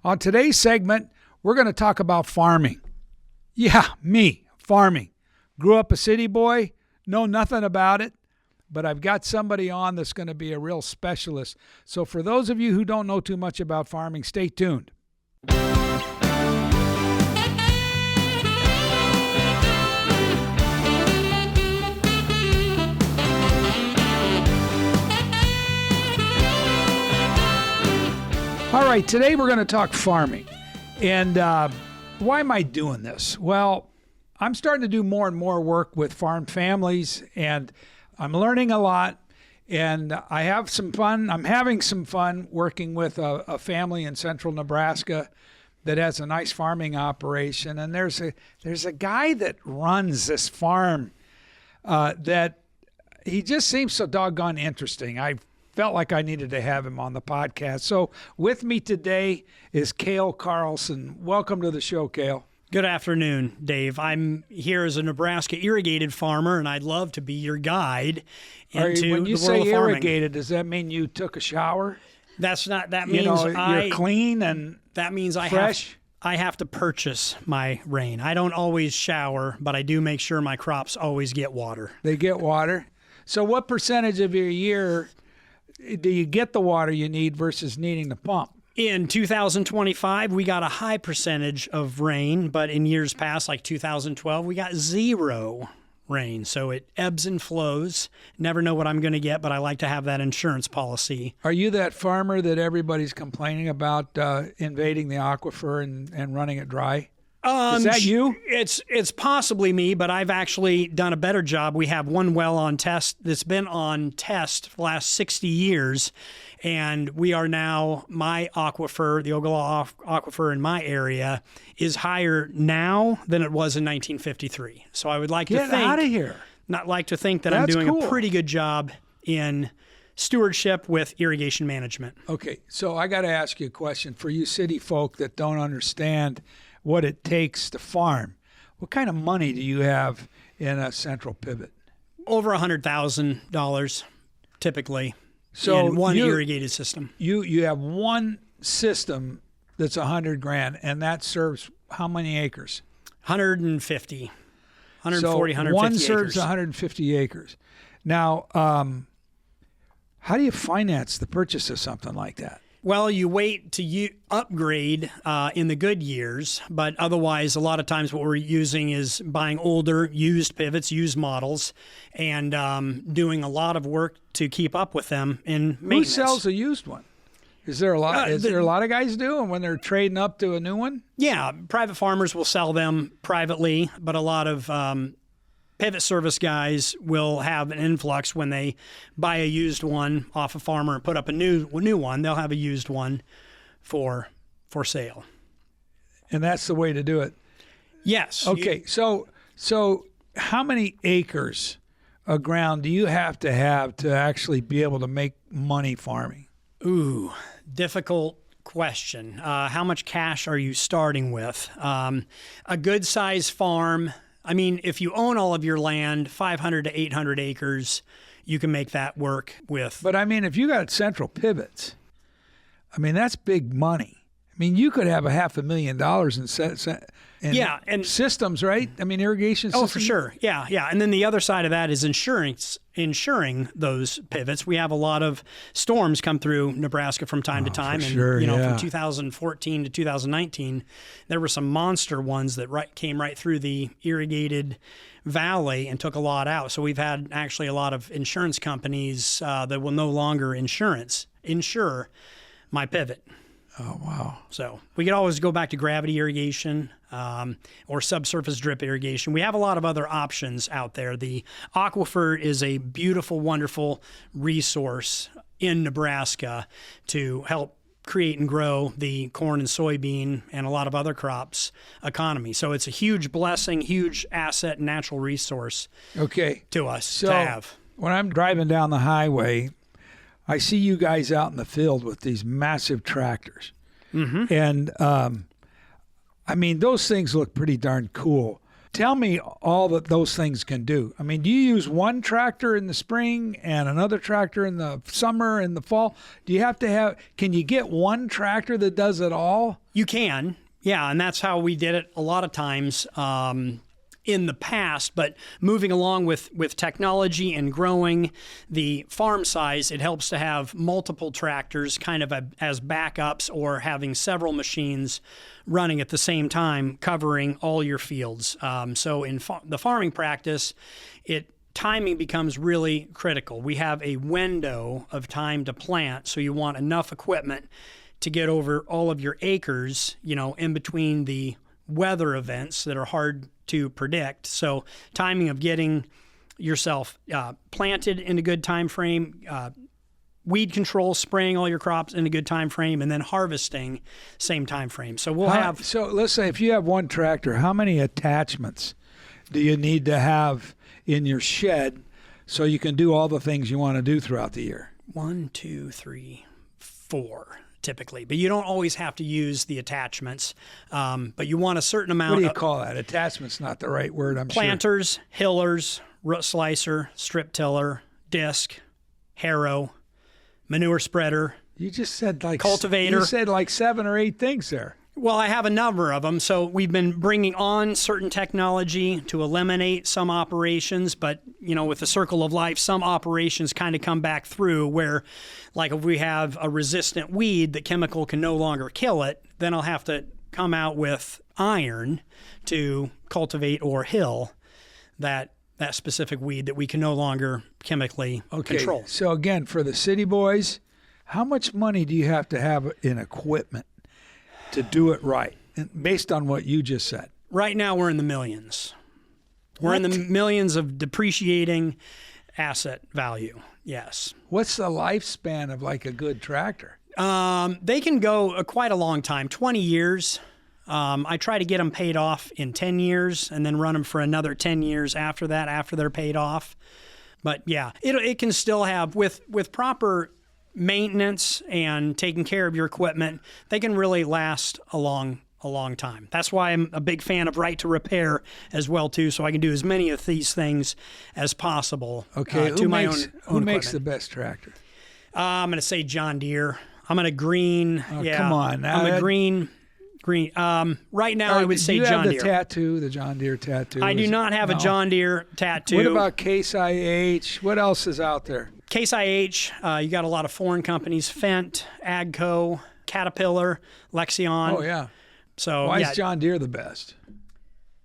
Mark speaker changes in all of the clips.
Speaker 1: On today's segment, we're going to talk about farming. Yeah, me, farming. Grew up a city boy, know nothing about it, but I've got somebody on that's going to be a real specialist. So for those of you who don't know too much about farming, stay tuned. All right, today we're going to talk farming. And why am I doing this? Well, I'm starting to do more and more work with farm families, and I'm learning a lot, and I have some fun. I'm having some fun working with a family in central Nebraska that has a nice farming operation. And there's a guy that runs this farm that he just seems so doggone interesting. I felt like I needed to have him on the podcast. So with me today is Cale Carlson. Welcome to the show, Cale.
Speaker 2: Good afternoon, Dave. I'm here as a Nebraska irrigated farmer, and I'd love to be your guide into
Speaker 1: when you
Speaker 2: the world
Speaker 1: say
Speaker 2: of farming.
Speaker 1: Irrigated, does that mean you took a shower?
Speaker 2: That's not. That means
Speaker 1: you're clean and
Speaker 2: that means
Speaker 1: fresh.
Speaker 2: I have to purchase my rain. I don't always shower, but I do make sure my crops always get water.
Speaker 1: They get water. So what percentage of your year do you get the water you need versus needing to pump?
Speaker 2: In 2025, we got a high percentage of rain, but in years past, like 2012, we got zero rain. So it ebbs and flows. Never know what I'm going to get, but I like to have that insurance policy.
Speaker 1: Are you that farmer that everybody's complaining about invading the aquifer and running it dry? Is that you?
Speaker 2: It's possibly me, but I've actually done a better job. We have one well on test that's been on test for the last 60 years, and we are now, my aquifer, the Ogallala aquifer in my area, is higher now than it was in 1953. So I would like to think,
Speaker 1: out of here.
Speaker 2: Not like to think that
Speaker 1: That's
Speaker 2: I'm doing
Speaker 1: cool.
Speaker 2: a pretty good job in stewardship with irrigation management.
Speaker 1: Okay, so I got to ask you a question for you city folk that don't understand what it takes to farm. What kind of money do you have in a central pivot?
Speaker 2: Over $100,000 typically.
Speaker 1: So
Speaker 2: in one irrigated system.
Speaker 1: You have one system that's $100,000, and that serves how many acres?
Speaker 2: 140, 150
Speaker 1: one
Speaker 2: acres.
Speaker 1: serves 150 acres. Now, how do you finance the purchase of something like that?
Speaker 2: Well, you wait to upgrade in the good years, but otherwise, a lot of times what we're using is buying older, used pivots, used models, and doing a lot of work to keep up with them in maintenance.
Speaker 1: Who sells a used one? Is there a lot? Is there a lot of guys do, and when they're trading up to a new one?
Speaker 2: Yeah, private farmers will sell them privately, but a lot of pivot service guys will have an influx when they buy a used one off a farmer and put up a new one. They'll have a used one for sale.
Speaker 1: And that's the way to do it.
Speaker 2: Yes.
Speaker 1: Okay. So how many acres of ground do you have to actually be able to make money farming?
Speaker 2: Ooh, difficult question. How much cash are you starting with? A good size farm. I mean, if you own all of your land, 500 to 800 acres, you can make that work with.
Speaker 1: But I mean, if you got central pivots, I mean, that's big money. I mean, you could have $500,000 in systems, right? I mean, irrigation systems.
Speaker 2: Oh, for sure. Yeah. And then the other side of that is insuring those pivots. We have a lot of storms come through Nebraska from time to time. And, from 2014 to 2019, there were some monster ones that came right through the irrigated valley and took a lot out. So we've had actually a lot of insurance companies that will no longer insure my pivot.
Speaker 1: Oh, wow.
Speaker 2: So we could always go back to gravity irrigation or subsurface drip irrigation. We have a lot of other options out there. The aquifer is a beautiful, wonderful resource in Nebraska to help create and grow the corn and soybean and a lot of other crops economy. So it's a huge blessing, huge asset, and natural resource to us to have.
Speaker 1: When I'm driving down the highway, I see you guys out in the field with these massive tractors. Mm-hmm. And, I mean, those things look pretty darn cool. Tell me all that those things can do. I mean, do you use one tractor in the spring and another tractor in the summer and the fall? Do you have to have, can you get one tractor that does it all?
Speaker 2: You can. Yeah, and that's how we did it a lot of times in the past. But moving along with technology and growing the farm size, it helps to have multiple tractors kind of as backups, or having several machines running at the same time, covering all your fields. So in the farming practice, timing becomes really critical. We have a window of time to plant, so you want enough equipment to get over all of your acres, in between the weather events that are hard to predict. So timing of getting yourself planted in a good time frame, weed control, spraying all your crops in a good time frame, and then harvesting same time frame. So
Speaker 1: So let's say if you have one tractor, how many attachments do you need to have in your shed so you can do all the things you want to do throughout the year?
Speaker 2: 1, 2, 3, 4. Typically, but you don't always have to use the attachments. But you want a certain amount.
Speaker 1: What do you call that? Attachment's not the right word, I'm sure.
Speaker 2: Planters, hillers, root slicer, strip tiller, disc, harrow, manure spreader.
Speaker 1: You just said
Speaker 2: cultivator.
Speaker 1: You said 7 or 8 things there.
Speaker 2: Well, I have a number of them. So we've been bringing on certain technology to eliminate some operations, but with the circle of life, some operations kind of come back through where, like if we have a resistant weed, the chemical can no longer kill it, then I'll have to come out with iron to cultivate or hill that specific weed that we can no longer chemically control.
Speaker 1: So again, for the city boys, how much money do you have to have in equipment to do it right, based on what you just said?
Speaker 2: Right now, we're in the millions. We're in the millions of depreciating asset value. Yes.
Speaker 1: What's the lifespan of a good tractor?
Speaker 2: They can go quite a long time, 20 years. I try to get them paid off in 10 years and then run them for another 10 years after that, after they're paid off. But yeah, it can still have, with proper maintenance and taking care of your equipment, they can really last a long time. That's why I'm a big fan of right to repair as well too, so I can do as many of these things as possible.
Speaker 1: Okay,
Speaker 2: who
Speaker 1: makes the best tractor?
Speaker 2: I'm going to say John Deere. I'm going to green.
Speaker 1: Oh, yeah, come on.
Speaker 2: I'm a green. Right now, I would say John Deere.
Speaker 1: Do you have the John Deere tattoo?
Speaker 2: I do not have a John Deere tattoo.
Speaker 1: What about Case IH? What else is out there?
Speaker 2: Case IH, you got a lot of foreign companies, Fendt, Agco, Caterpillar, Lexion.
Speaker 1: Oh, yeah.
Speaker 2: So
Speaker 1: why is John Deere the best?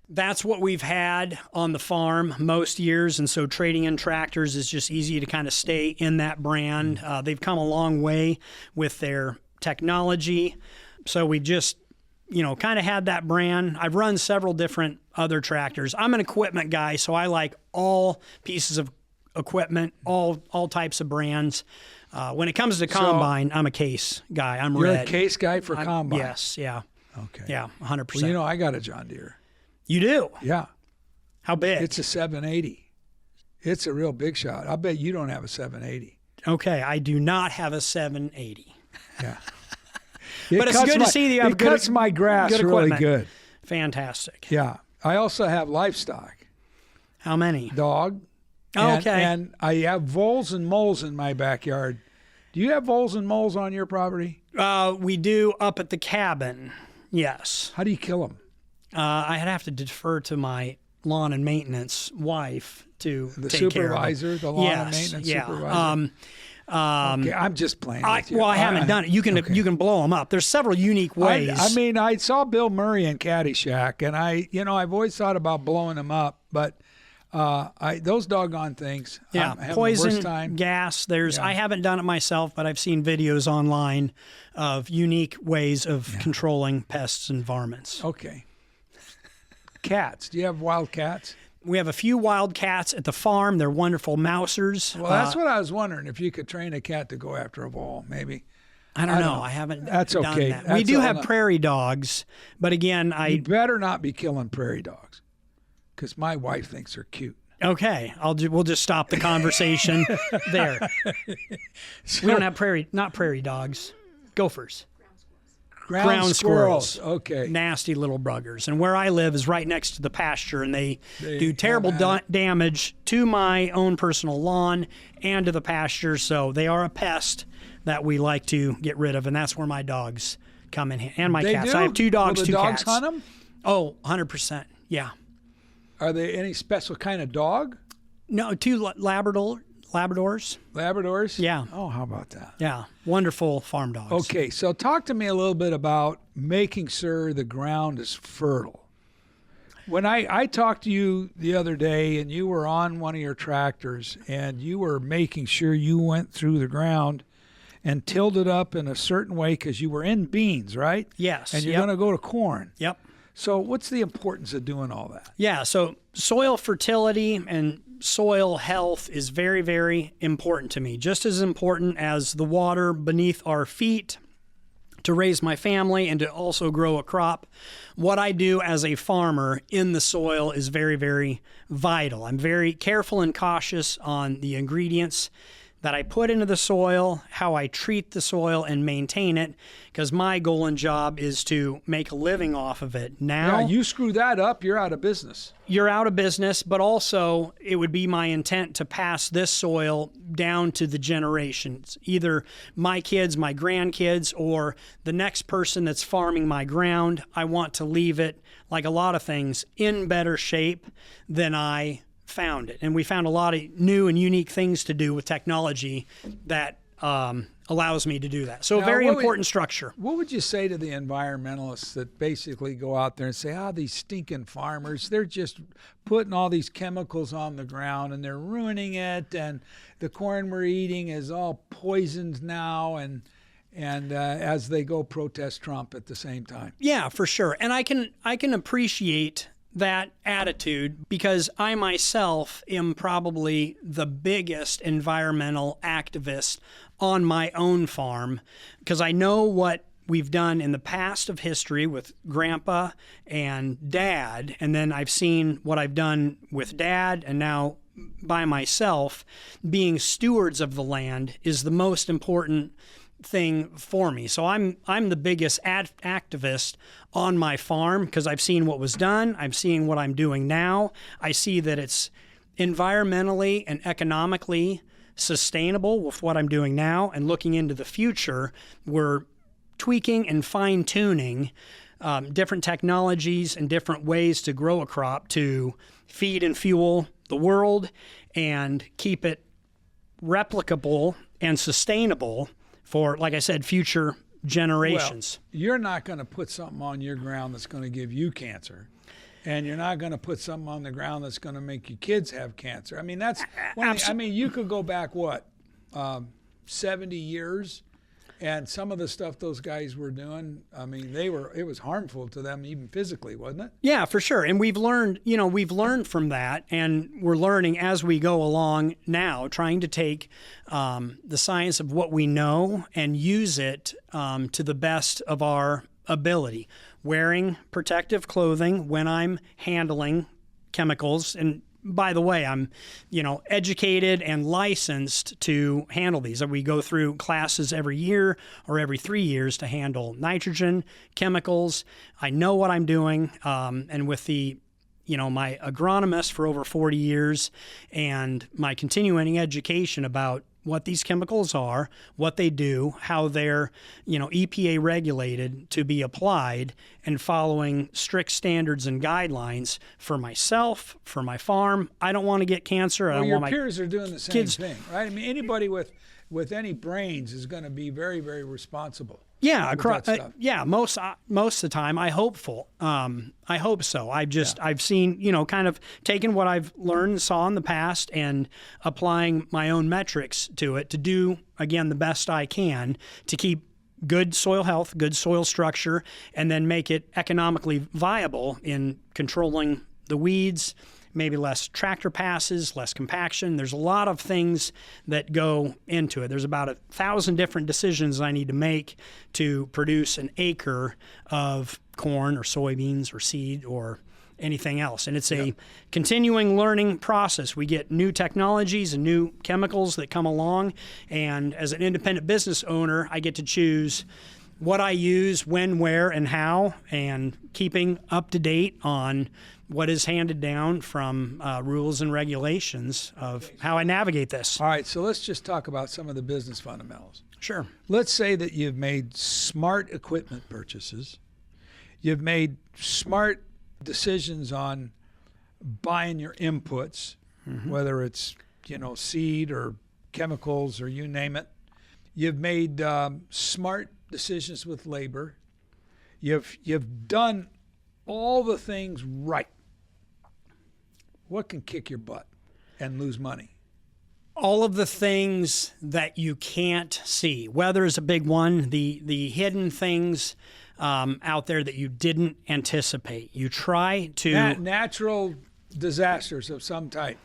Speaker 2: That's what we've had on the farm most years, and so trading in tractors is just easy to kind of stay in that brand. They've come a long way with their technology, so we just kind of had that brand. I've run several different other tractors. I'm an equipment guy, so I like all pieces of equipment, all types of brands. When it comes to combine, I'm a Case guy.
Speaker 1: You're a Case guy for combine?
Speaker 2: Yes, yeah.
Speaker 1: Okay.
Speaker 2: Yeah, 100%.
Speaker 1: Well, I got a John Deere.
Speaker 2: You do?
Speaker 1: Yeah.
Speaker 2: How big?
Speaker 1: It's a 780. It's a real big shot. I bet you don't have a 780.
Speaker 2: Okay, I do not have a 780.
Speaker 1: Yeah.
Speaker 2: But it's good to see that you have
Speaker 1: it cuts my grass really good.
Speaker 2: Fantastic.
Speaker 1: Yeah. I also have livestock.
Speaker 2: How many?
Speaker 1: Dog.
Speaker 2: Okay.
Speaker 1: And I have voles and moles in my backyard. Do you have voles and moles on your property?
Speaker 2: We do up at the cabin, yes.
Speaker 1: How do you kill them?
Speaker 2: I'd have to defer to my lawn and maintenance wife to take care of them.
Speaker 1: The lawn and maintenance supervisor? Okay, I'm just playing with you.
Speaker 2: Well, I haven't done it. You can blow them up. There's several unique ways.
Speaker 1: I saw Bill Murray in Caddyshack, and I've always thought about blowing them up, but those doggone things.
Speaker 2: Yeah,
Speaker 1: I'm having
Speaker 2: poison,
Speaker 1: the worst time.
Speaker 2: gas. I haven't done it myself, but I've seen videos online of unique ways of controlling pests and varmints.
Speaker 1: Okay. Cats. Do you have wild cats?
Speaker 2: We have a few wild cats at the farm. They're wonderful mousers.
Speaker 1: Well, that's what I was wondering, if you could train a cat to go after a vole, maybe.
Speaker 2: I don't know. I haven't
Speaker 1: That's
Speaker 2: done
Speaker 1: okay.
Speaker 2: that. We do have prairie dogs, but again,
Speaker 1: You better not be killing prairie dogs, because my wife thinks they're cute.
Speaker 2: Okay, we'll just stop the conversation there. We don't have prairie dogs, gophers.
Speaker 1: Ground squirrels. Okay.
Speaker 2: Nasty little buggers. And where I live is right next to the pasture, and they do terrible damage to my own personal lawn and to the pasture. So they are a pest that we like to get rid of, and that's where my dogs come in, and my cats.
Speaker 1: Do?
Speaker 2: I have 2 dogs,
Speaker 1: Will
Speaker 2: 2
Speaker 1: the
Speaker 2: cats.
Speaker 1: dogs hunt them?
Speaker 2: Oh, 100%. Yeah.
Speaker 1: Are they any special kind of dog?
Speaker 2: No, 2 Labradors.
Speaker 1: Labradors?
Speaker 2: Yeah.
Speaker 1: Oh, how about that?
Speaker 2: Yeah. Wonderful farm dogs.
Speaker 1: Okay, so talk to me a little bit about making sure the ground is fertile. When I talked to you the other day, and you were on one of your tractors, and you were making sure you went through the ground and tilled it up in a certain way because you were in beans, right?
Speaker 2: Yes.
Speaker 1: And you're going to go to corn.
Speaker 2: Yep.
Speaker 1: So what's the importance of doing all that?
Speaker 2: Yeah, so soil fertility and soil health is very, very important to me, just as important as the water beneath our feet to raise my family and to also grow a crop. What I do as a farmer in the soil is very, very vital. I'm very careful and cautious on the ingredients that I put into the soil, how I treat the soil and maintain it, because my goal and job is to make a living off of it. Now,
Speaker 1: Yeah, you screw that up, you're out of business.
Speaker 2: You're out of business, but also it would be my intent to pass this soil down to the generations, either my kids, my grandkids, or the next person that's farming my ground. I want to leave it, like a lot of things, in better shape than I found it. And we found a lot of new and unique things to do with technology that allows me to do that. So
Speaker 1: Now,
Speaker 2: a very important structure.
Speaker 1: What would you say to the environmentalists that basically go out there and say, these stinking farmers, they're just putting all these chemicals on the ground and they're ruining it, and the corn we're eating is all poisoned now, and as they go protest Trump at the same time?
Speaker 2: Yeah, for sure. And I can appreciate that attitude because I myself am probably the biggest environmental activist on my own farm, because I know what we've done in the past of history with Grandpa and Dad, and then I've seen what I've done with Dad and now by myself. Being stewards of the land is the most important thing for me. So I'm the biggest activist on my farm because I've seen what was done. I'm seeing what I'm doing now. I see that it's environmentally and economically sustainable with what I'm doing now, and looking into the future, we're tweaking and fine-tuning different technologies and different ways to grow a crop to feed and fuel the world and keep it replicable and sustainable for, like I said, future generations.
Speaker 1: Well, you're not going to put something on your ground that's going to give you cancer, and you're not going to put something on the ground that's going to make your kids have cancer. I mean, that's I mean, you could go back 70 years, and some of the stuff those guys were doing, I mean, it was harmful to them even physically, wasn't it?
Speaker 2: Yeah, for sure. And we've learned from that, and we're learning as we go along now, trying to take the science of what we know and use it to the best of our ability. Wearing protective clothing when I'm handling chemicals. And by the way, I'm, educated and licensed to handle these. We go through classes every year or every 3 years to handle nitrogen, chemicals. I know what I'm doing. And with the, my agronomist for over 40 years and my continuing education about what these chemicals are, what they do, how they're, EPA regulated to be applied, and following strict standards and guidelines for myself, for my farm. I don't want to get cancer. I don't want my
Speaker 1: peers are doing the same
Speaker 2: kids.
Speaker 1: thing, right? I mean, anybody with any brains is going to be very, very responsible.
Speaker 2: Yeah, most of the time I hope so. I've seen, kind of taken what I've learned and saw in the past and applying my own metrics to it to do, again, the best I can to keep good soil health, good soil structure, and then make it economically viable in controlling the weeds, maybe less tractor passes, less compaction. There's a lot of things that go into it. There's about 1,000 different decisions I need to make to produce an acre of corn or soybeans or seed or anything else. And it's a continuing learning process. We get new technologies and new chemicals that come along. And as an independent business owner, I get to choose what I use, when, where, and how, and keeping up to date on what is handed down from rules and regulations of how I navigate this.
Speaker 1: All right, so let's just talk about some of the business fundamentals.
Speaker 2: Sure.
Speaker 1: Let's say that you've made smart equipment purchases. You've made smart decisions on buying your inputs, whether it's, seed or chemicals or you name it. You've made smart decisions with labor. You've done all the things right. What can kick your butt and lose money?
Speaker 2: All of the things that you can't see. Weather is a big one. The hidden things out there that you didn't anticipate. You try to
Speaker 1: natural disasters of some type.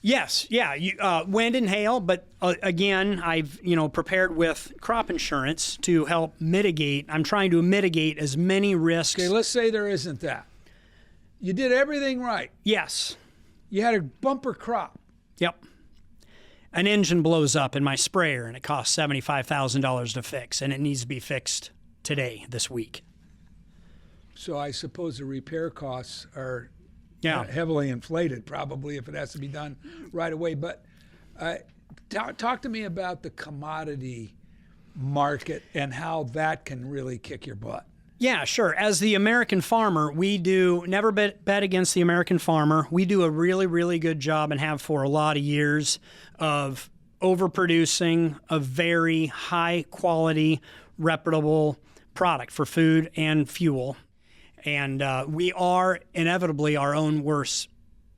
Speaker 2: Yes, yeah, wind and hail. But again, I've prepared with crop insurance to help mitigate. I'm trying to mitigate as many risks.
Speaker 1: Okay, let's say there isn't that. You did everything right.
Speaker 2: Yes.
Speaker 1: You had a bumper crop.
Speaker 2: Yep. An engine blows up in my sprayer and it costs $75,000 to fix, and it needs to be fixed today, this week.
Speaker 1: So I suppose the repair costs are heavily inflated, probably, if it has to be done right away. But talk to me about the commodity market and how that can really kick your butt.
Speaker 2: Yeah, sure. As the American farmer, we do never bet against the American farmer. We do a really, really good job and have for a lot of years of overproducing a very high quality, reputable product for food and fuel. And we are inevitably our own worst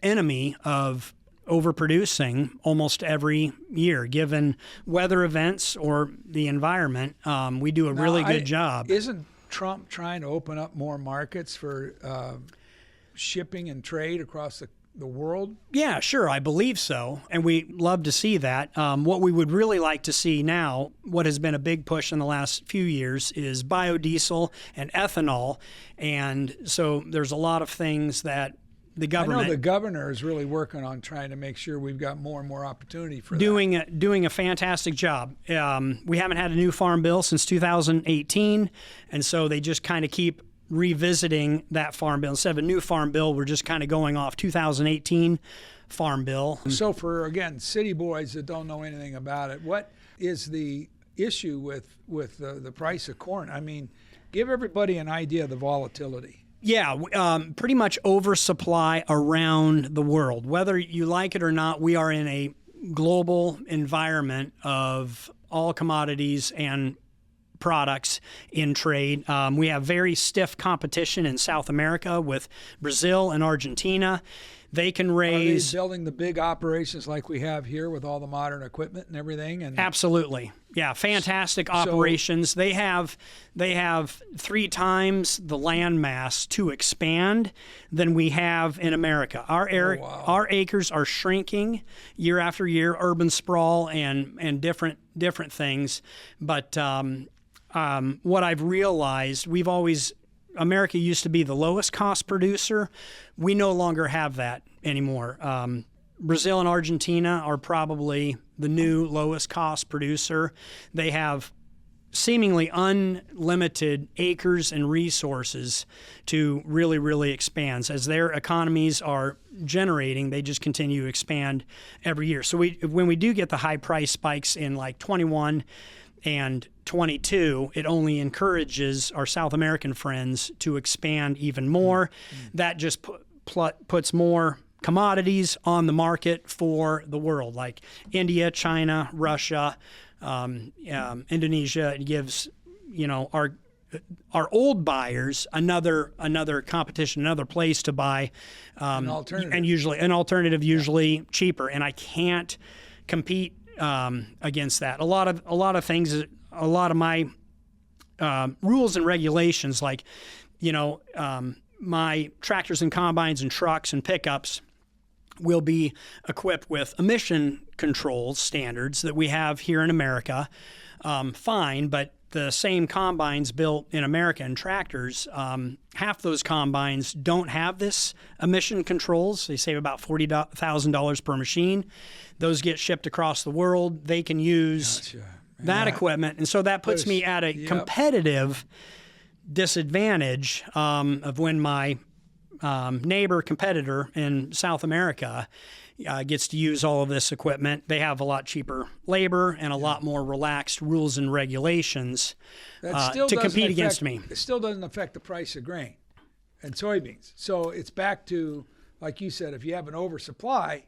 Speaker 2: enemy of overproducing almost every year, given weather events or the environment. We do a really good job.
Speaker 1: Isn't Trump trying to open up more markets for shipping and trade across the world?
Speaker 2: Yeah, sure. I believe so. And we love to see that. What we would really like to see now, what has been a big push in the last few years, is biodiesel and ethanol. And so there's a lot of things that the government...
Speaker 1: I know the governor is really working on trying to make sure we've got more and more opportunity for
Speaker 2: that. Doing a fantastic job. We haven't had a new farm bill since 2018, and so they just kind of keep revisiting that farm bill. Instead of a new farm bill, we're just kind of going off 2018 farm bill.
Speaker 1: So for, again, city boys that don't know anything about it, what is the issue with the price of corn? I mean, give everybody an idea of the volatility.
Speaker 2: Yeah, pretty much oversupply around the world. Whether you like it or not, we are in a global environment of all commodities and products in trade. We have very stiff competition in South America with Brazil and Argentina. They can raise...
Speaker 1: Are they building the big operations like we have here with all the modern equipment and everything? And
Speaker 2: absolutely. Yeah, fantastic operations. They have 3 times the land mass to expand than we have in America. Our acres are shrinking year after year, urban sprawl and different things. But what I've realized, America used to be the lowest cost producer. We no longer have that anymore. Brazil and Argentina are probably the new lowest cost producer. They have seemingly unlimited acres and resources to really, really expand. As their economies are generating, they just continue to expand every year. So when we do get the high price spikes in like 21 and 22, it only encourages our South American friends to expand even more. That just puts more commodities on the market for the world, like India, China, Russia, Indonesia. It gives our old buyers another competition, another place to buy,
Speaker 1: an alternative.
Speaker 2: And usually an alternative, usually cheaper. And I can't compete against that. A lot of things, a lot of my rules and regulations, like my tractors and combines and trucks and pickups will be equipped with emission control standards that we have here in America. Fine, but the same combines built in America and tractors, half those combines don't have this emission controls. They save about $40,000 per machine. Those get shipped across the world. They can use that equipment. And so that puts me at a competitive disadvantage of when my neighbor competitor in South America gets to use all of this equipment. They have a lot cheaper labor and a lot more relaxed rules and regulations to compete against me.
Speaker 1: It still doesn't affect the price of grain and soybeans. So it's back to, like you said, if you have an oversupply,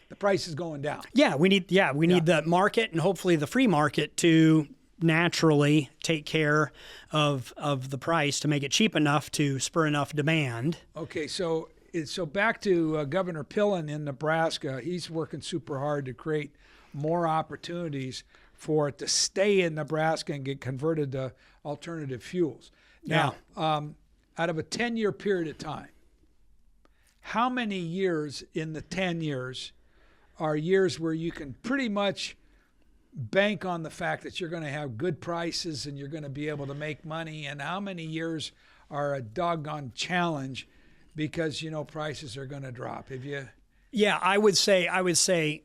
Speaker 1: the price is going down.
Speaker 2: Yeah, we need the market and hopefully the free market to naturally take care of the price to make it cheap enough to spur enough demand.
Speaker 1: Okay, so back to Governor Pillen in Nebraska. He's working super hard to create more opportunities for it to stay in Nebraska and get converted to alternative fuels. Now, out of a 10-year period of time, how many years in the 10 years are years where you can pretty much bank on the fact that you're going to have good prices and you're going to be able to make money, and how many years are a doggone challenge because prices are going to drop?
Speaker 2: I would say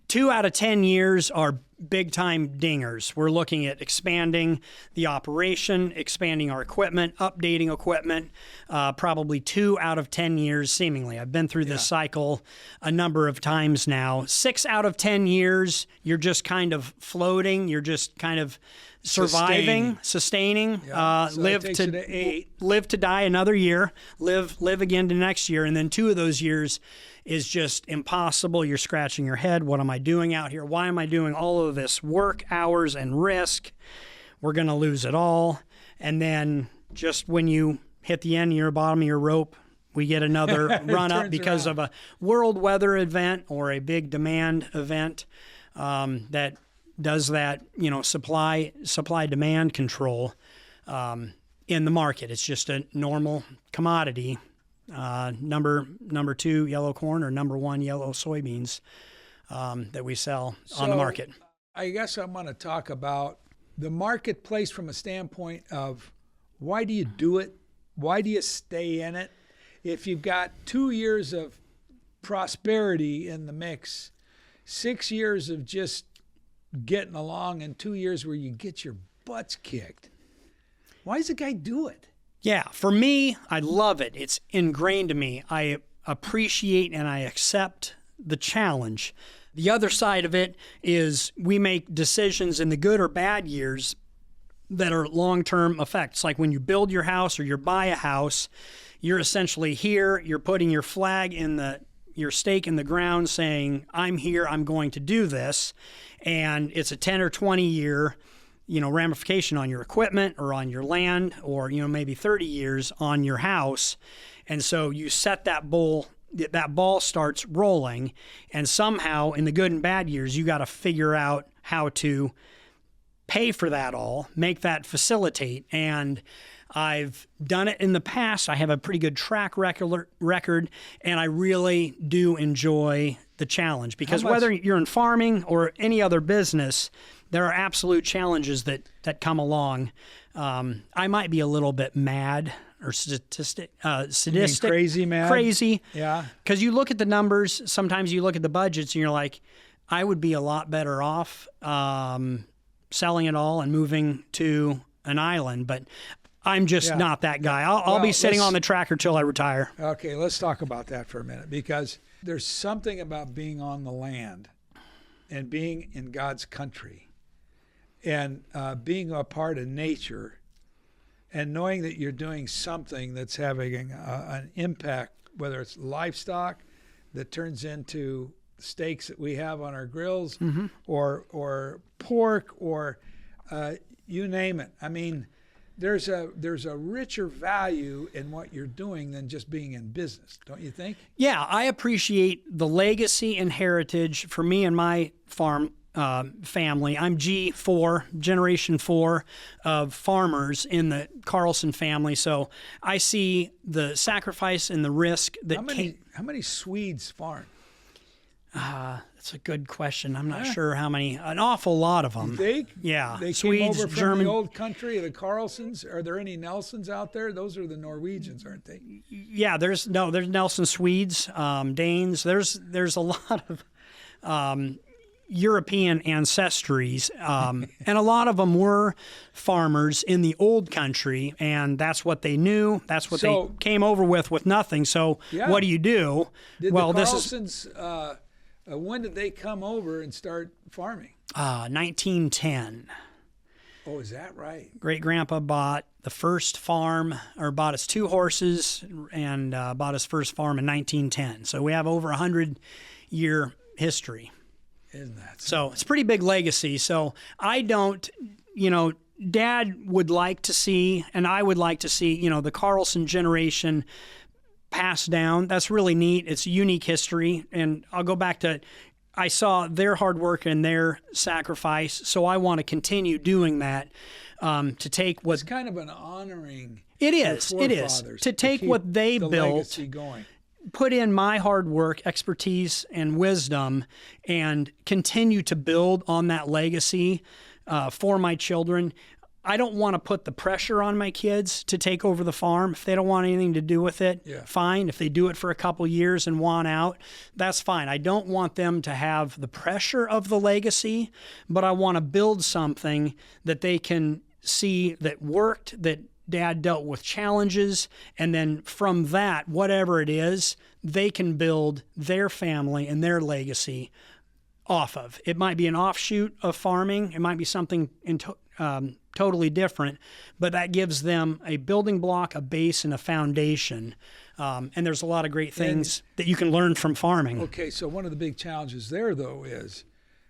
Speaker 2: 2 out of 10 years are big time dingers. We're looking at expanding the operation, expanding our equipment, updating equipment. Probably 2 out of 10 years, seemingly. I've been through this cycle a number of times now. 6 out of 10 years, you're just kind of floating. You're just kind of surviving, sustaining.
Speaker 1: So
Speaker 2: live
Speaker 1: that takes
Speaker 2: to
Speaker 1: you to 8.
Speaker 2: Live to die another year. Live again to next year, and then 2 of those years is just impossible. You're scratching your head. What am I doing out here? Why am I doing all of this work, hours, and risk? We're going to lose it all. And then just when you hit the end of your bottom of your rope, we get another run up because of a world weather event or a big demand event that does that, supply demand control in the market. It's just a normal commodity. Number 2 yellow corn or number 1 yellow soybeans that we sell on the market.
Speaker 1: I guess I'm going to talk about the marketplace from a standpoint of why do you do it? Why do you stay in it? If you've got 2 years of prosperity in the mix, 6 years of just getting along, and 2 years where you get your butts kicked, why does a guy do it?
Speaker 2: Yeah, for me, I love it. It's ingrained in me. I appreciate and I accept the challenge. The other side of it is we make decisions in the good or bad years that are long-term effects. Like when you build your house or you buy a house, you're essentially here, you're putting your flag your stake in the ground saying, I'm here, I'm going to do this. And it's a 10 or 20 year ramification on your equipment or on your land, or, maybe 30 years on your house. And so you set that ball starts rolling, and somehow in the good and bad years, you got to figure out how to pay for that all, make that facilitate. And I've done it in the past. I have a pretty good track record, and I really do enjoy the challenge because whether you're in farming or any other business, there are absolute challenges that come along. I might be a little bit mad or sadistic.
Speaker 1: Crazy mad?
Speaker 2: Crazy.
Speaker 1: Yeah.
Speaker 2: Because you look at the numbers, sometimes you look at the budgets and you're like, I would be a lot better off selling it all and moving to an island. But I'm just not that guy. I'll be sitting on the tractor till I retire.
Speaker 1: Okay, let's talk about that for a minute, because there's something about being on the land and being in God's country and being a part of nature and knowing that you're doing something that's having an impact, whether it's livestock that turns into steaks that we have on our grills, or pork, or you name it. I mean, there's a richer value in what you're doing than just being in business, don't you think?
Speaker 2: Yeah, I appreciate the legacy and heritage for me and my farm family. I'm generation 4 of farmers in the Carlson family, so I see the sacrifice and the risk that
Speaker 1: How many Swedes farm?
Speaker 2: That's a good question. I'm not sure how many. An awful lot of them.
Speaker 1: You think?
Speaker 2: Yeah.
Speaker 1: They
Speaker 2: Swedes,
Speaker 1: came over from
Speaker 2: German.
Speaker 1: the old country, the Carlsons. Are there any Nelsons out there? Those are the Norwegians, aren't they?
Speaker 2: Yeah, there's Nelson Swedes, Danes. There's a lot of European ancestries, and a lot of them were farmers in the old country, and that's what they knew. That's what they came over with nothing. So what do you do?
Speaker 1: Did the Carlsons, when did they come over and start farming?
Speaker 2: 1910.
Speaker 1: Oh, is that right?
Speaker 2: Great-grandpa bought the first farm, or bought his 2 horses, and bought his first farm in 1910. So we have over 100-year history.
Speaker 1: Isn't that
Speaker 2: so? It's a pretty big legacy. So I don't, Dad would like to see, and I would like to see, the Carlson generation passed down. That's really neat. It's a unique history. And I'll go back to, I saw their hard work and their sacrifice, so I want to continue doing that. To take what
Speaker 1: it's kind of an honoring.
Speaker 2: It is to take what they built,
Speaker 1: going.
Speaker 2: Put in my hard work, expertise, and wisdom, and continue to build on that legacy for my children. I don't want to put the pressure on my kids to take over the farm. If they don't want anything to do with it, fine. If they do it for a couple years and want out, that's fine. I don't want them to have the pressure of the legacy, but I want to build something that they can see that worked, that Dad dealt with challenges, and then from that, whatever it is, they can build their family and their legacy off of. It might be an offshoot of farming. It might be something totally different, but that gives them a building block, a base, and a foundation. And there's a lot of great things that you can learn from farming.
Speaker 1: Okay, so one of the big challenges there, though, is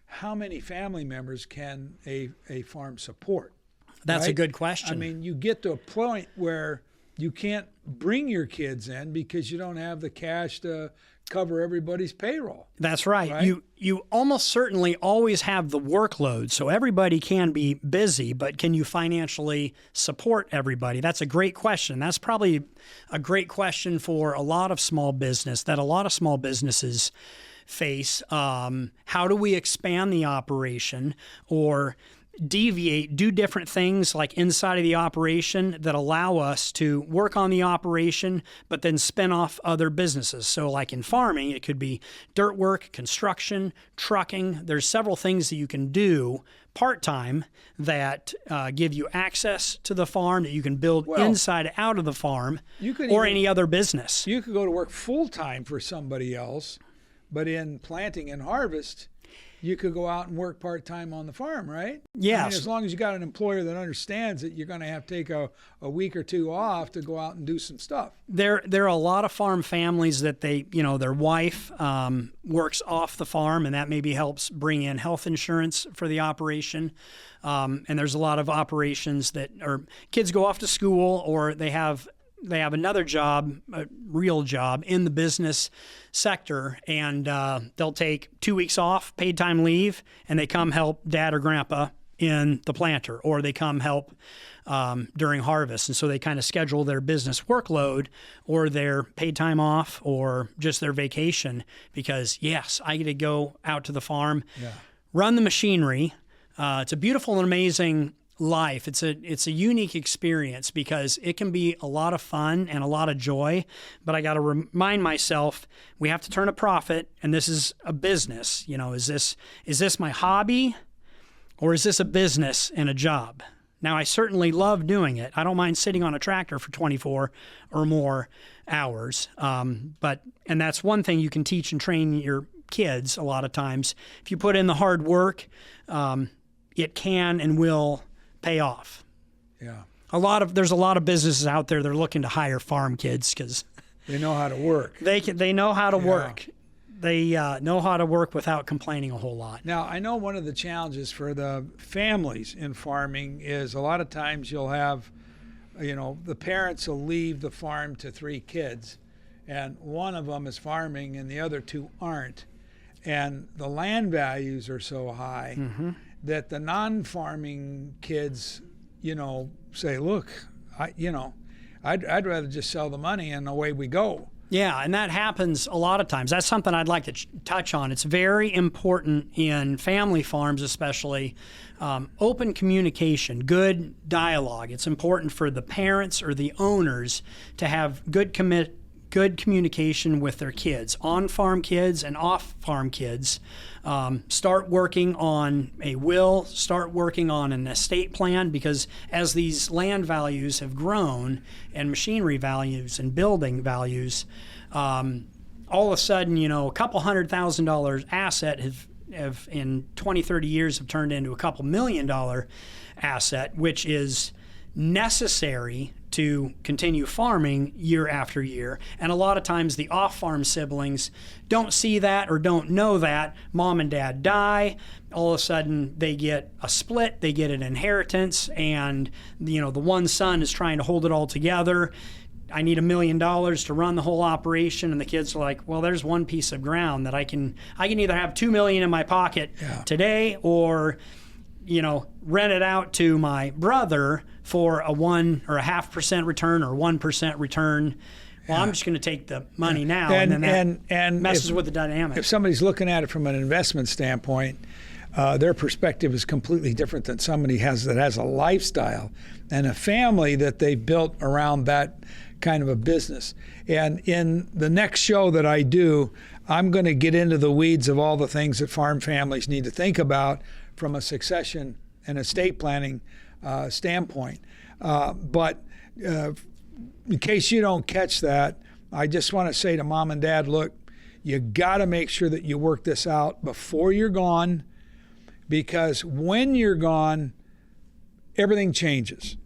Speaker 1: how many family members can a farm support?
Speaker 2: That's
Speaker 1: right?
Speaker 2: a good question.
Speaker 1: I mean, you get to a point where you can't bring your kids in because you don't have the cash to cover everybody's payroll.
Speaker 2: That's right. You almost certainly always have the workload, so everybody can be busy, but can you financially support everybody? That's a great question. That's probably a great question for a lot of small business, that a lot of small businesses face. How do we expand the operation or deviate, do different things like inside of the operation that allow us to work on the operation, but then spin off other businesses. So like in farming, it could be dirt work, construction, trucking. There's several things that you can do part-time that give you access to the farm, that you can build inside out of the farm, or any other business.
Speaker 1: You could go to work full-time for somebody else, but in planting and harvest, you could go out and work part-time on the farm, right?
Speaker 2: Yes.
Speaker 1: I mean, as long as you got an employer that understands that you're going to have to take a week or two off to go out and do some stuff.
Speaker 2: There are a lot of farm families that their wife works off the farm, and that maybe helps bring in health insurance for the operation. And there's a lot of operations that kids go off to school, or they have another job, a real job in the business sector, and they'll take 2 weeks off, paid time leave, and they come help Dad or Grandpa in the planter, or they come help during harvest. And so they kind of schedule their business workload or their paid time off or just their vacation because, yes, I get to go out to the farm, run the machinery. It's a beautiful and amazing life. It's a unique experience because it can be a lot of fun and a lot of joy, but I got to remind myself we have to turn a profit, and this is a business. Is this my hobby, or is this a business and a job? Now, I certainly love doing it. I don't mind sitting on a tractor for 24 or more hours, and that's one thing you can teach and train your kids a lot of times. If you put in the hard work, it can and will pay off.
Speaker 1: Yeah.
Speaker 2: There's a lot of businesses out there that are looking to hire farm kids because
Speaker 1: they know how to work.
Speaker 2: They know how to work. They know how to work without complaining a whole lot.
Speaker 1: Now, I know one of the challenges for the families in farming is a lot of times you'll have, the parents will leave the farm to 3 kids, and one of them is farming and the other 2 aren't. And the land values are so high that the non-farming kids, say, look, I'd rather just sell the money and away we go.
Speaker 2: Yeah, and that happens a lot of times. That's something I'd like to touch on. It's very important in family farms especially, open communication, good dialogue. It's important for the parents or the owners to have good good communication with their kids, on-farm kids and off-farm kids. Start working on a will, start working on an estate plan, because as these land values have grown and machinery values and building values, all of a sudden, a couple $100,000 asset have in 20, 30 years have turned into a couple $1 million asset, which is necessary to continue farming year after year. And a lot of times the off-farm siblings don't see that or don't know that. Mom and dad die. All of a sudden they get a split, they get an inheritance, and the one son is trying to hold it all together. I need $1 million to run the whole operation, and the kids are like, well, there's one piece of ground that I can either have $2 million in my pocket today, or rent it out to my brother for a 1 or a 0.5% return or 1% return. Well, I'm just going to take the money now, and then that messes with the dynamic.
Speaker 1: If somebody's looking at it from an investment standpoint, their perspective is completely different than somebody that has a lifestyle and a family that they've built around that kind of a business. And in the next show that I do, I'm going to get into the weeds of all the things that farm families need to think about from a succession and estate planning standpoint. But in case you don't catch that, I just want to say to mom and dad, look, you got to make sure that you work this out before you're gone, because when you're gone, everything changes.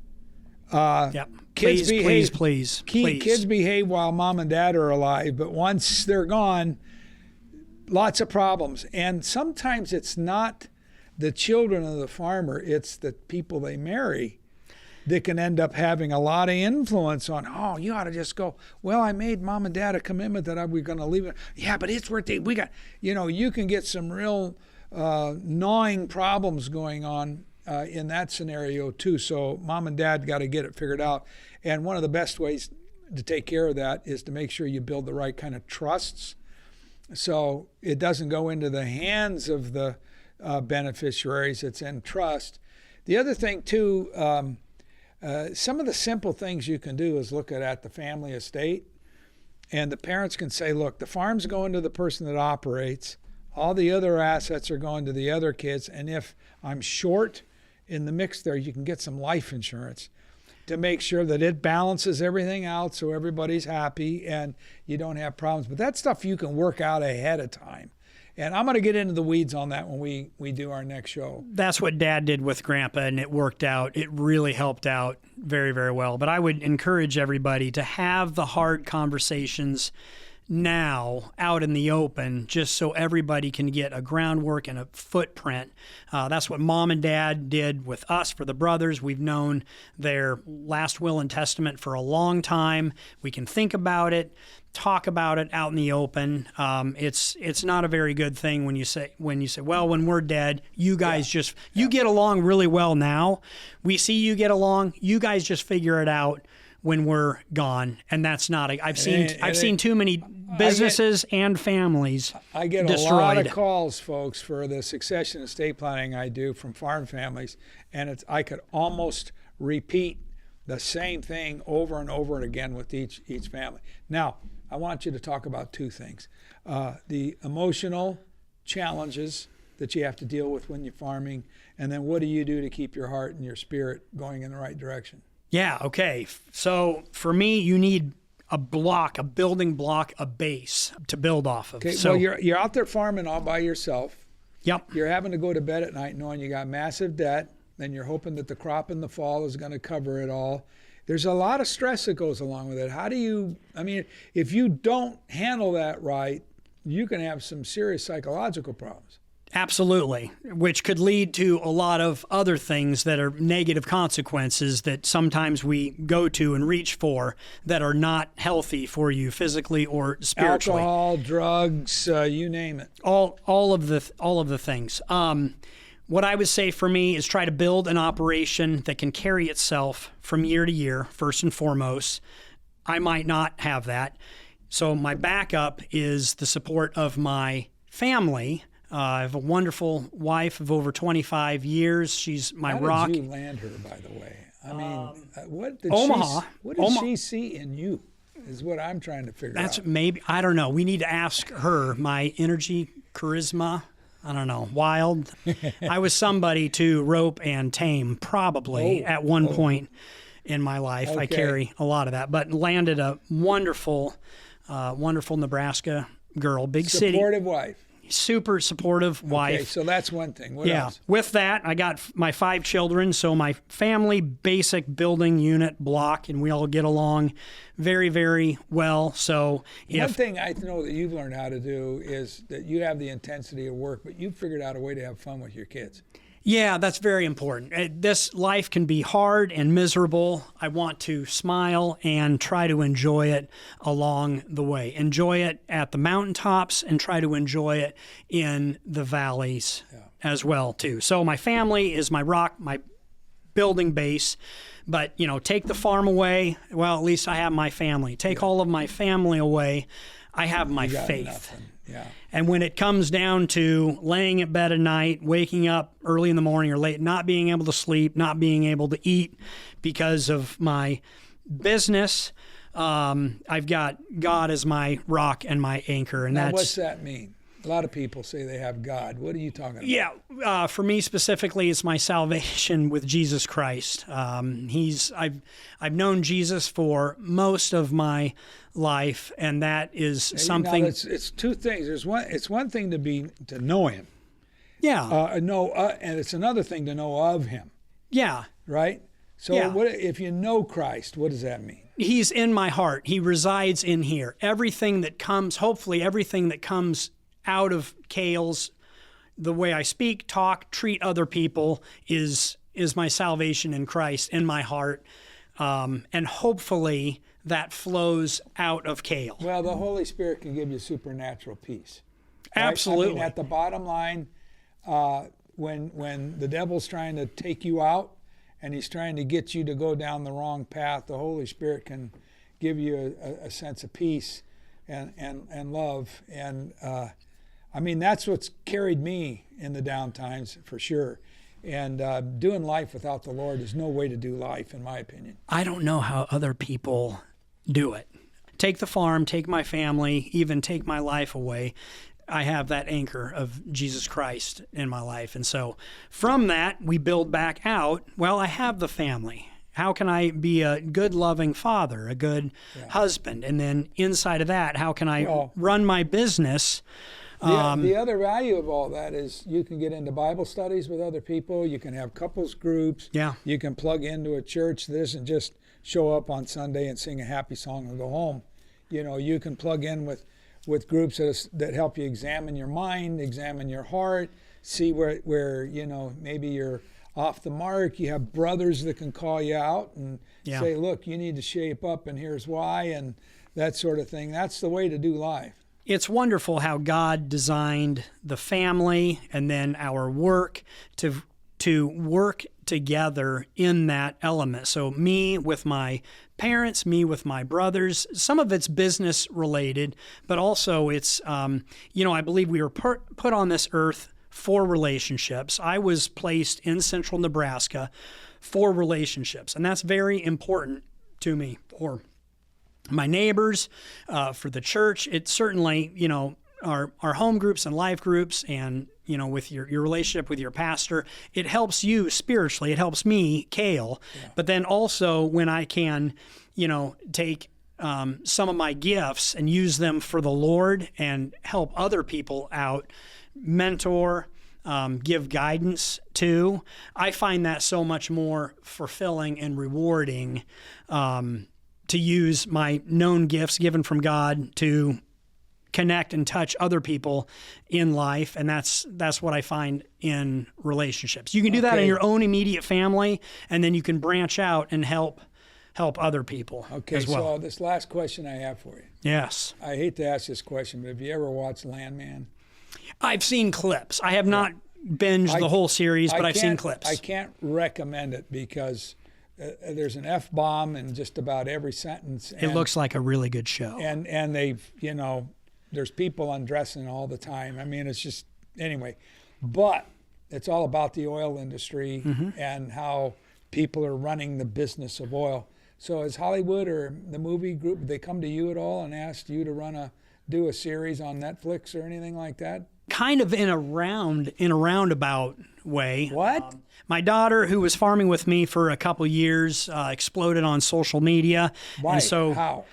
Speaker 1: Kids
Speaker 2: please.
Speaker 1: Kids behave while mom and dad are alive, but once they're gone, lots of problems. And sometimes it's not the children of the farmer, it's the people they marry that can end up having a lot of influence on, you ought to just go, well, I made mom and dad a commitment that we're going to leave it. Yeah, but it's worth it. We got, you can get some real gnawing problems going on in that scenario too. So mom and dad got to get it figured out. And one of the best ways to take care of that is to make sure you build the right kind of trusts, so it doesn't go into the hands of the beneficiaries. It's in trust. The other thing too, some of the simple things you can do is look at the family estate, and the parents can say, look, the farm's going to the person that operates, all the other assets are going to the other kids, and if I'm short in the mix there, you can get some life insurance to make sure that it balances everything out so everybody's happy and you don't have problems. But that stuff you can work out ahead of time. And I'm going to get into the weeds on that when we do our next show.
Speaker 2: That's what Dad did with Grandpa, and it worked out. It really helped out very, very well. But I would encourage everybody to have the hard conversations now out in the open, just so everybody can get a groundwork and a footprint. That's what Mom and Dad did with us for the brothers. We've known their last will and testament for a long time. We can think about it, talk about it out in the open. It's not a very good thing when you say, well, when we're dead, you guys you get along really well now. We see you get along. You guys just figure it out when we're gone. And that's not I've seen too many businesses and families
Speaker 1: I get
Speaker 2: destroyed.
Speaker 1: A lot of calls, folks, for the succession estate planning I do from farm families, and I could almost repeat the same thing over and over again with each family. Now, I want you to talk about two things. The emotional challenges that you have to deal with when you're farming, and then what do you do to keep your heart and your spirit going in the right direction?
Speaker 2: Yeah, okay. So for me, you need a building block, a base to build off of.
Speaker 1: Okay,
Speaker 2: so
Speaker 1: well, you're out there farming all by yourself.
Speaker 2: Yep.
Speaker 1: You're having to go to bed at night knowing you got massive debt, and you're hoping that the crop in the fall is going to cover it all. There's a lot of stress that goes along with it. If you don't handle that right, you can have some serious psychological problems.
Speaker 2: Absolutely, which could lead to a lot of other things that are negative consequences that sometimes we go to and reach for that are not healthy for you physically or spiritually.
Speaker 1: Alcohol, drugs, you name it.
Speaker 2: All of the things. What I would say for me is try to build an operation that can carry itself from year to year, first and foremost. I might not have that. So my backup is the support of my family. I have a wonderful wife of over 25 years. She's my rock.
Speaker 1: How did you land her, by the way? What did
Speaker 2: Omaha.
Speaker 1: What did she see in you? is what I'm trying to figure
Speaker 2: That's
Speaker 1: out.
Speaker 2: maybe, I don't know. We need to ask her. My energy, charisma, I don't know, wild. I was somebody to rope and tame probably at one point in my life. I
Speaker 1: Okay.
Speaker 2: carry a lot of that, but landed a wonderful, wonderful Nebraska girl, big city,
Speaker 1: Supportive wife.
Speaker 2: super supportive wife.
Speaker 1: Okay, so that's one thing. What
Speaker 2: Yeah.
Speaker 1: else?
Speaker 2: With that, I got my 5 children. So my family basic building unit block, and we all get along very, very well. So
Speaker 1: One
Speaker 2: if
Speaker 1: thing I know that you've learned how to do is that you have the intensity of work, but you've figured out a way to have fun with your kids.
Speaker 2: yeah, that's very important. This life can be hard and miserable. I want to smile and try to enjoy it along the way. Enjoy it at the mountaintops and try to enjoy it in the valleys as well too. So my family is my rock, my building base. But, you know, take the farm away, well, at least I have my family. Take all of my family away, I have my
Speaker 1: You got
Speaker 2: faith.
Speaker 1: nothing. Yeah.
Speaker 2: And when it comes down to laying at bed at night, waking up early in the morning or late, not being able to sleep, not being able to eat because of my business, I've got God as my rock and my anchor. And
Speaker 1: Now,
Speaker 2: that's
Speaker 1: what's that mean? A lot of people say they have God. What are you talking about?
Speaker 2: yeah. For me specifically, it's my salvation with Jesus Christ. I've known Jesus for most of my life, and that is something.
Speaker 1: Now, it's two things. It's one thing to know Him.
Speaker 2: Yeah,
Speaker 1: And it's another thing to know of Him,
Speaker 2: yeah.
Speaker 1: right? So
Speaker 2: Yeah.
Speaker 1: what if you know Christ? What does that mean?
Speaker 2: He's in my heart. He resides in here. Everything that comes, hopefully, everything that comes out of Cale's, the way I speak, talk, treat other people is my salvation in Christ in my heart, and hopefully that flows out of Cale.
Speaker 1: Well, the Holy Spirit can give you supernatural peace. Right?
Speaker 2: Absolutely.
Speaker 1: I mean, at the bottom line, when the devil's trying to take you out and he's trying to get you to go down the wrong path, the Holy Spirit can give you a sense of peace and love. And I mean, that's what's carried me in the down times for sure. And doing life without the Lord is no way to do life, in my opinion.
Speaker 2: I don't know how other people do it. Take the farm, take my family, even take my life away. I have that anchor of Jesus Christ in my life. And so from that, we build back out. Well, I have the family. How can I be a good, loving father, a good husband? And then inside of that, how can I run my business?
Speaker 1: The other value of all that is you can get into Bible studies with other people. You can have couples groups.
Speaker 2: Yeah.
Speaker 1: You can plug into a church that isn't just show up on Sunday and sing a happy song and go home. You know, you can plug in with groups that help you examine your mind, examine your heart, see where you know, maybe you're off the mark. You have brothers that can call you out and say, look, you need to shape up and here's why, and that sort of thing. That's the way to do life.
Speaker 2: It's wonderful how God designed the family and then our work to work together in that element. So me with my parents, me with my brothers, some of it's business related, but also it's, I believe we were put on this earth for relationships. I was placed in central Nebraska for relationships, and that's very important to me. For my neighbors, for the church, it's certainly, our home groups and life groups and, with your relationship with your pastor, it helps you spiritually. It helps me, Cale. Yeah. But then also when I can, take some of my gifts and use them for the Lord and help other people out, mentor, give guidance to, I find that so much more fulfilling and rewarding, to use my known gifts given from God to connect and touch other people in life. And that's what I find in relationships. You can do that in your own immediate family, and then you can branch out and help other people as well.
Speaker 1: So this last question I have for you.
Speaker 2: Yes.
Speaker 1: I hate to ask this question, but have you ever watched Landman?
Speaker 2: I've seen clips. I have not binged the whole series, but I've seen clips.
Speaker 1: I can't recommend it because there's an F-bomb in just about every sentence.
Speaker 2: It looks like a really good show.
Speaker 1: And they've, there's people undressing all the time. I mean, it's just, anyway. But it's all about the oil industry and how people are running the business of oil. So has Hollywood or the movie group, they come to you at all and asked you to do a series on Netflix or anything like that?
Speaker 2: Kind of in a roundabout way.
Speaker 1: What?
Speaker 2: My daughter, who was farming with me for a couple years, exploded on social media.
Speaker 1: Why?
Speaker 2: And so
Speaker 1: How?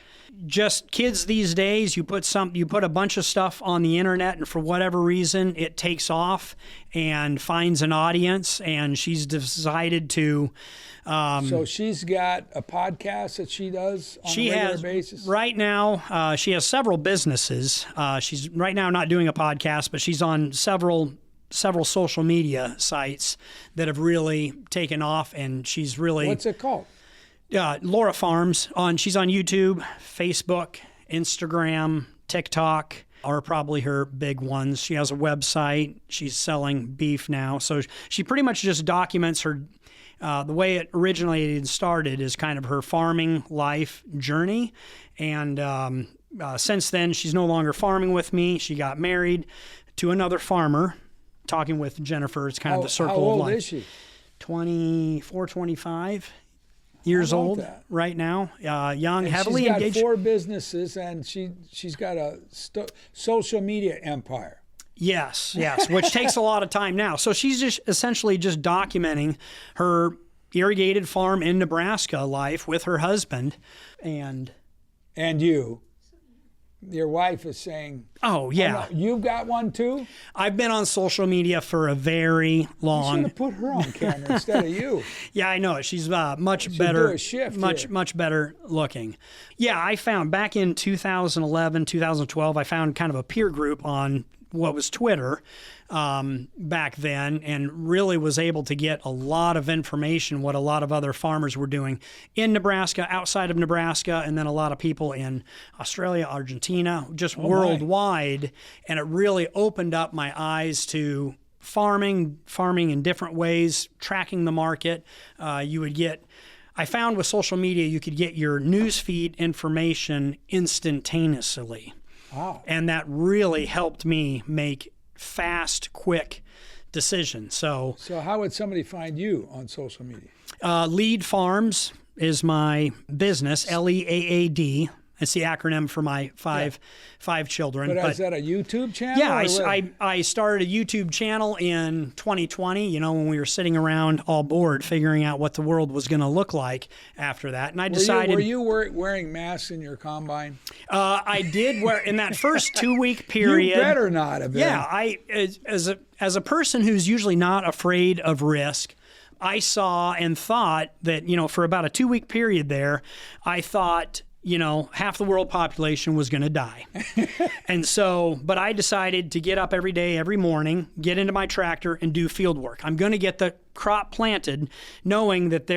Speaker 2: just kids these days, you put a bunch of stuff on the internet, and for whatever reason, it takes off and finds an audience. And she's decided to.
Speaker 1: So she's got a podcast that she does on a regular basis?
Speaker 2: Right now, she has several businesses. She's right now not doing a podcast, but she's on several social media sites that have really taken off, and she's really.
Speaker 1: What's it called?
Speaker 2: Laura Farms. She's on YouTube, Facebook, Instagram, TikTok are probably her big ones. She has a website. She's selling beef now. So she pretty much just documents her, the way it originated started is kind of her farming life journey. And since then, she's no longer farming with me. She got married to another farmer. Talking with Jennifer, it's kind of the circle of life.
Speaker 1: How old is she?
Speaker 2: 24, 25 years old right now. Young,
Speaker 1: and
Speaker 2: heavily
Speaker 1: engaged.
Speaker 2: Engaged.
Speaker 1: She's got 4 businesses, and she's got a social media empire.
Speaker 2: Yes, which takes a lot of time now. So she's just essentially just documenting her irrigated farm in Nebraska life with her husband, and
Speaker 1: you. Your wife is saying,
Speaker 2: "Oh yeah,
Speaker 1: no, you've got one too."
Speaker 2: I've been on social media for a very long.
Speaker 1: You should have put her on camera instead of you.
Speaker 2: Yeah, I know. She's much better,
Speaker 1: do a shift
Speaker 2: much better looking. Yeah, I found back in 2011, 2012, I found kind of a peer group on what was Twitter back then, and really was able to get a lot of information, what a lot of other farmers were doing in Nebraska, outside of Nebraska, and then a lot of people in Australia, Argentina, just worldwide. And it really opened up my eyes to farming in different ways, tracking the market. I found with social media, you could get your newsfeed information instantaneously.
Speaker 1: Wow.
Speaker 2: And that really helped me make fast, quick decisions. So
Speaker 1: how would somebody find you on social media?
Speaker 2: Lead Farms is my business, LEAAD. It's the acronym for my five children.
Speaker 1: But is that a YouTube channel?
Speaker 2: Yeah, I started a YouTube channel in 2020, when we were sitting around all bored figuring out what the world was going to look like after that. And I decided...
Speaker 1: Were you wearing masks in your combine?
Speaker 2: I did wear, in that first 2-week period...
Speaker 1: You better not have been.
Speaker 2: Yeah, as a person who's usually not afraid of risk, I saw and thought that, for about a 2-week period there, I thought... half the world population was going to die. And so, but I decided to get up every day, every morning, get into my tractor and do field work. I'm going to get the crop planted, knowing that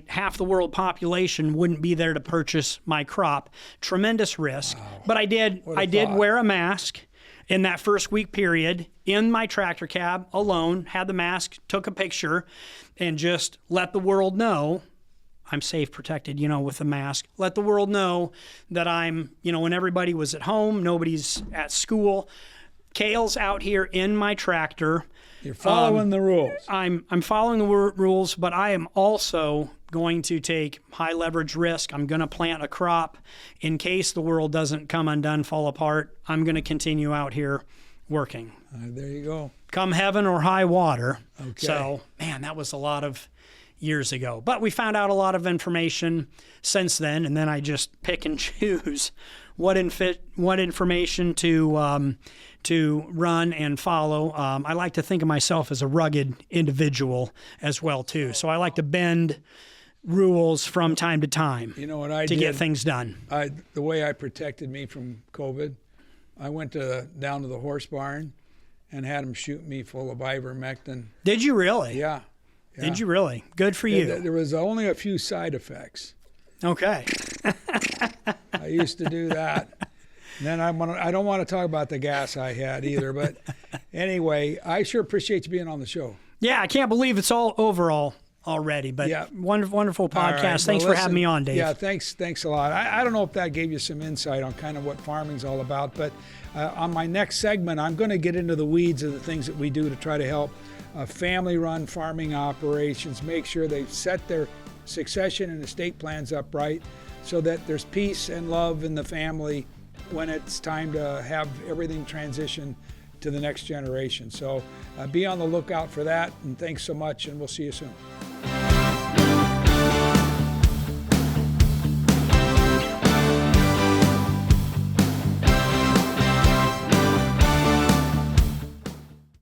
Speaker 2: half the world population wouldn't be there to purchase my crop. Tremendous risk. Wow. But I did wear a mask in that first week period in my tractor cab alone, had the mask, took a picture, and just let the world know I'm safe, protected, with the mask. Let the world know that I'm, when everybody was at home, nobody's at school. Cale's out here in my tractor.
Speaker 1: You're following the rules.
Speaker 2: I'm following the rules, but I am also going to take high leverage risk. I'm going to plant a crop in case the world doesn't come undone, fall apart. I'm going to continue out here working.
Speaker 1: There you go.
Speaker 2: Come heaven or high water.
Speaker 1: Okay.
Speaker 2: So, man, that was a lot of years ago. But we found out a lot of information since then, and then I just pick and choose what information to run and follow. I like to think of myself as a rugged individual as well too. So I like to bend rules from time to time.
Speaker 1: You know what I
Speaker 2: did
Speaker 1: to
Speaker 2: get things done.
Speaker 1: The way I protected me from COVID, I went down to the horse barn and had them shoot me full of ivermectin.
Speaker 2: Did you really?
Speaker 1: Yeah.
Speaker 2: Did you really? Good for you.
Speaker 1: There was only a few side effects.
Speaker 2: Okay.
Speaker 1: I used to do that. And then I don't want to talk about the gas I had either. But anyway, I sure appreciate you being on the show.
Speaker 2: Yeah, I can't believe it's all over already. But
Speaker 1: yeah.
Speaker 2: Wonderful podcast.
Speaker 1: Right.
Speaker 2: Thanks for having me on, Dave.
Speaker 1: Yeah, thanks a lot. I don't know if that gave you some insight on kind of what farming's all about. But on my next segment, I'm going to get into the weeds of the things that we do to try to help family-run farming operations, make sure they set their succession and estate plans upright so that there's peace and love in the family when it's time to have everything transition to the next generation. So be on the lookout for that, and thanks so much, and we'll see you soon.